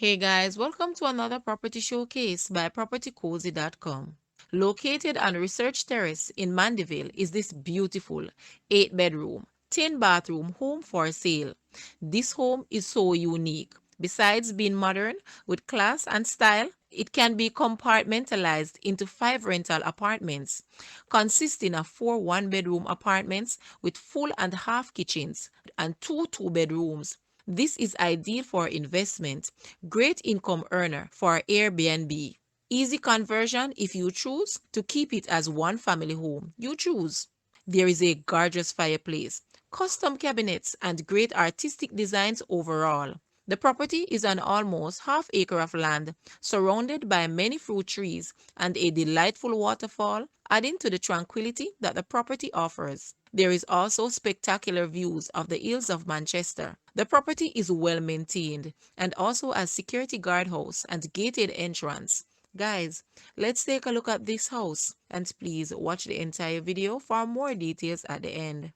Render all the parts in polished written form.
Hey guys, welcome to another property showcase by propertycozy.com. Located on Research Terrace in Mandeville is this beautiful 8-bedroom, 10-bathroom home for sale. This home is so unique. Besides being modern with class and style, it can be compartmentalized into 5 rental apartments, consisting of 4 one-bedroom apartments with full and half kitchens and 2 two-bedrooms. This is ideal for investment, great income earner for Airbnb. Easy conversion if you choose to keep it as one family home. You choose. There is a gorgeous fireplace, custom cabinets, and great artistic designs overall. The property is on almost half-acre of land, surrounded by many fruit trees and a delightful waterfall, adding to the tranquility that the property offers. There is also spectacular views of the hills of Manchester. The property is well maintained and also has security guardhouse and gated entrance. Guys, let's take a look at this house and please watch the entire video for more details at the end.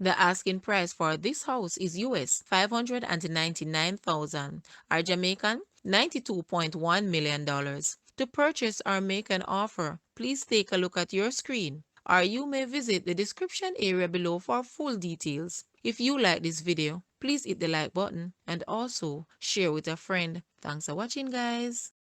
The asking price for this house is US $599,000 or Jamaican $92.1 million. To purchase or make an offer, please take a look at your screen, or you may visit the description area below for full details. If you like this video, please hit the like button and also share with a friend. Thanks for watching, guys.